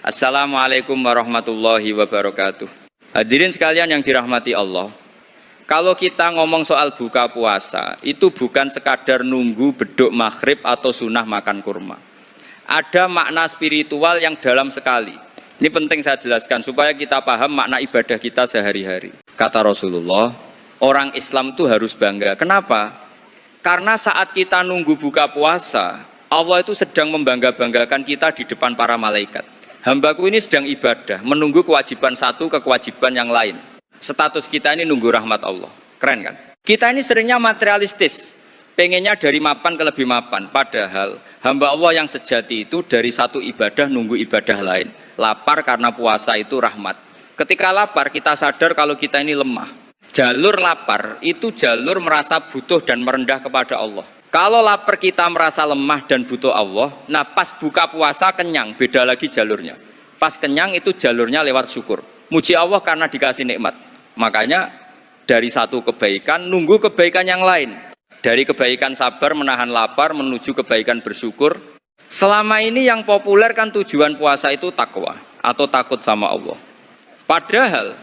Assalamualaikum warahmatullahi wabarakatuh. Hadirin sekalian yang dirahmati Allah, kalau kita ngomong soal buka puasa, itu bukan sekadar nunggu beduk maghrib atau sunnah makan kurma. Ada makna spiritual yang dalam sekali. Ini penting saya jelaskan supaya kita paham makna ibadah kita sehari-hari. Kata Rasulullah, orang Islam itu harus bangga. Kenapa? Karena saat kita nunggu buka puasa, Allah itu sedang membangga-banggakan kita di depan para malaikat. Hambaku ini sedang ibadah, menunggu kewajiban satu ke kewajiban yang lain. Status kita ini nunggu rahmat Allah. Keren kan? Kita ini seringnya materialistis, pengennya dari mapan ke lebih mapan. Padahal hamba Allah yang sejati itu dari satu ibadah nunggu ibadah lain. Lapar karena puasa itu rahmat. Ketika lapar kita sadar kalau kita ini lemah. Jalur lapar itu jalur merasa butuh dan merendah kepada Allah. Kalau lapar kita merasa lemah dan butuh Allah, nah pas buka puasa kenyang, beda lagi jalurnya. Pas kenyang itu jalurnya lewat syukur. Muji Allah karena dikasih nikmat. Makanya dari satu kebaikan, nunggu kebaikan yang lain. Dari kebaikan sabar, menahan lapar, menuju kebaikan bersyukur. Selama ini yang populer kan tujuan puasa itu takwa, atau takut sama Allah. Padahal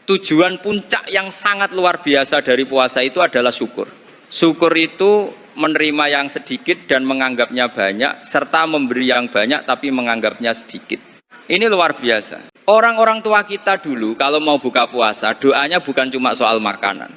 tujuan puncak yang sangat luar biasa dari puasa itu adalah syukur. Syukur itu menerima yang sedikit dan menganggapnya banyak, serta memberi yang banyak tapi menganggapnya sedikit. Ini luar biasa. Orang-orang tua kita dulu kalau mau buka puasa, doanya bukan cuma soal makanan.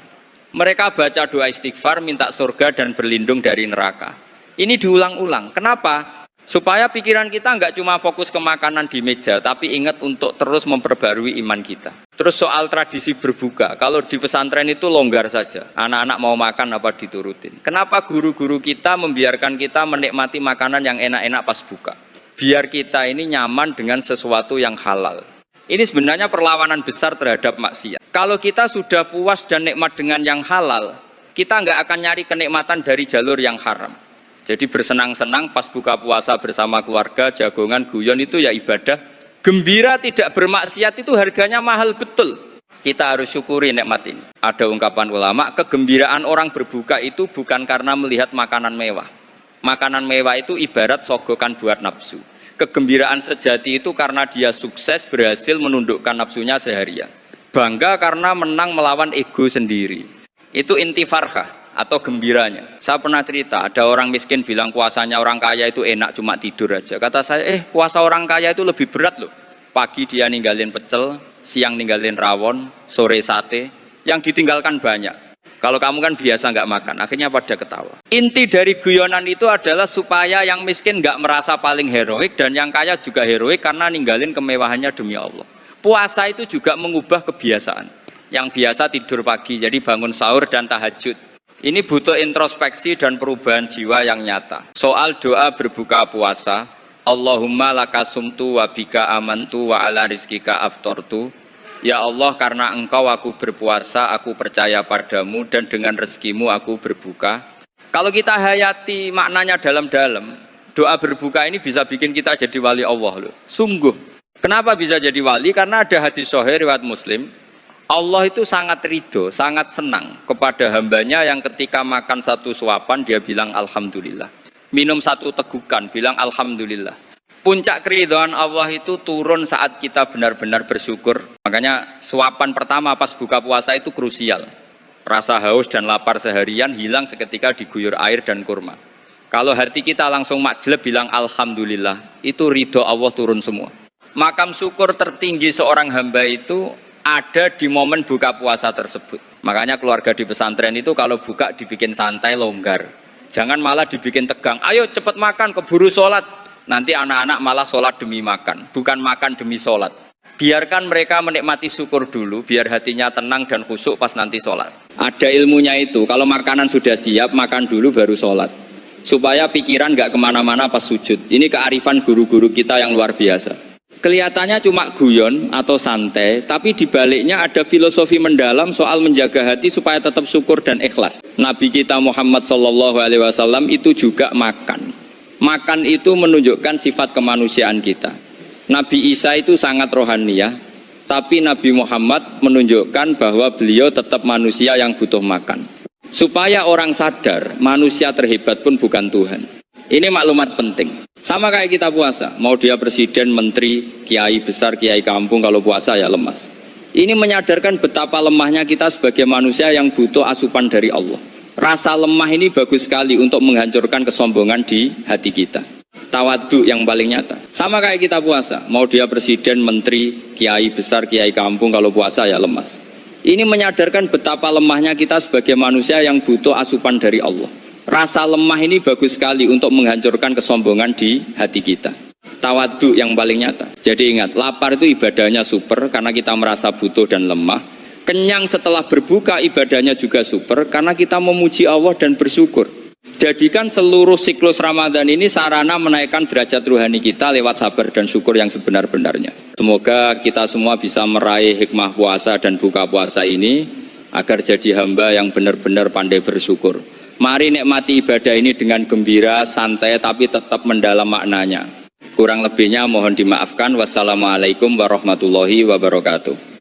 Mereka baca doa istighfar, minta surga dan berlindung dari neraka. Ini diulang-ulang. Kenapa? Supaya pikiran kita nggak cuma fokus ke makanan di meja, tapi ingat untuk terus memperbarui iman kita. Terus soal tradisi berbuka, kalau di pesantren itu longgar saja. Anak-anak mau makan apa diturutin. Kenapa guru-guru kita membiarkan kita menikmati makanan yang enak-enak pas buka? Biar kita ini nyaman dengan sesuatu yang halal. Ini sebenarnya perlawanan besar terhadap maksiat. Kalau kita sudah puas dan nikmat dengan yang halal, kita nggak akan nyari kenikmatan dari jalur yang haram. Jadi bersenang-senang pas buka puasa bersama keluarga, jagongan, guyon itu ya ibadah. Gembira tidak bermaksiat itu harganya mahal betul. Kita harus syukuri nikmat ini. Ada ungkapan ulama, kegembiraan orang berbuka itu bukan karena melihat makanan mewah. Makanan mewah itu ibarat sogokan buat nafsu. Kegembiraan sejati itu karena dia sukses berhasil menundukkan nafsunya seharian. Bangga karena menang melawan ego sendiri. Itu inti farhah atau gembiranya. Saya pernah cerita, ada orang miskin bilang puasanya orang kaya itu enak cuma tidur aja. Kata saya, puasa orang kaya itu lebih berat loh. Pagi dia ninggalin pecel, siang ninggalin rawon, sore sate, yang ditinggalkan banyak. Kalau kamu kan biasa nggak makan, akhirnya pada ketawa. Inti dari guyonan itu adalah supaya yang miskin nggak merasa paling heroik dan yang kaya juga heroik karena ninggalin kemewahannya demi Allah. Puasa itu juga mengubah kebiasaan. Yang biasa tidur pagi, jadi bangun sahur dan tahajud. Ini butuh introspeksi dan perubahan jiwa yang nyata. Soal doa berbuka puasa, Allahumma lakasumtu wa bika amantu wa ala rizkika aftortu. Ya Allah, karena engkau aku berpuasa, aku percaya padamu dan dengan rezekimu aku berbuka. Kalau kita hayati maknanya dalam-dalam, doa berbuka ini bisa bikin kita jadi wali Allah loh. Sungguh. Kenapa bisa jadi wali? Karena ada hadis sahih riwayat Muslim. Allah itu sangat ridho, sangat senang kepada hambanya yang ketika makan satu suapan dia bilang Alhamdulillah. Minum satu tegukan bilang Alhamdulillah. Puncak keridhaan Allah itu turun saat kita benar-benar bersyukur. Makanya suapan pertama pas buka puasa itu krusial. Rasa haus dan lapar seharian hilang seketika diguyur air dan kurma. Kalau hati kita langsung majleb bilang Alhamdulillah, itu ridho Allah turun semua. Makam syukur tertinggi seorang hamba itu ada di momen buka puasa tersebut. Makanya keluarga di pesantren itu kalau buka dibikin santai, longgar. Jangan malah dibikin tegang. Ayo cepat makan, keburu sholat. Nanti anak-anak malah sholat demi makan, bukan makan demi sholat. Biarkan mereka menikmati syukur dulu, biar hatinya tenang dan khusyuk pas nanti sholat. Ada ilmunya itu, kalau makanan sudah siap, makan dulu baru sholat. Supaya pikiran gak kemana-mana pas sujud. Ini kearifan guru-guru kita yang luar biasa. Kelihatannya cuma guyon atau santai, tapi dibaliknya ada filosofi mendalam soal menjaga hati supaya tetap syukur dan ikhlas. Nabi kita Muhammad SAW itu juga makan. Makan itu menunjukkan sifat kemanusiaan kita. Nabi Isa itu sangat rohaniyah, tapi Nabi Muhammad menunjukkan bahwa beliau tetap manusia yang butuh makan. Supaya orang sadar, manusia terhebat pun bukan Tuhan. Ini maklumat penting. Sama kayak kita puasa, mau dia presiden, menteri, kiai besar, kiai kampung, kalau puasa ya lemas. Ini menyadarkan betapa lemahnya kita sebagai manusia yang butuh asupan dari Allah. Rasa lemah ini bagus sekali untuk menghancurkan kesombongan di hati kita. Tawadhu yang paling nyata. Sama kayak kita puasa, mau dia presiden, menteri, kiai besar, kiai kampung, kalau puasa ya lemas. Ini menyadarkan betapa lemahnya kita sebagai manusia yang butuh asupan dari Allah. Rasa lemah ini bagus sekali untuk menghancurkan kesombongan di hati kita. Tawadhu yang paling nyata. Jadi ingat, lapar itu ibadahnya super karena kita merasa butuh dan lemah. Kenyang setelah berbuka ibadahnya juga super karena kita memuji Allah dan bersyukur. Jadikan seluruh siklus Ramadan ini sarana menaikkan derajat ruhani kita lewat sabar dan syukur yang sebenar-benarnya. Semoga kita semua bisa meraih hikmah puasa dan buka puasa ini agar jadi hamba yang benar-benar pandai bersyukur. Mari nikmati ibadah ini dengan gembira, santai, tapi tetap mendalam maknanya. Kurang lebihnya mohon dimaafkan. Wassalamualaikum warahmatullahi wabarakatuh.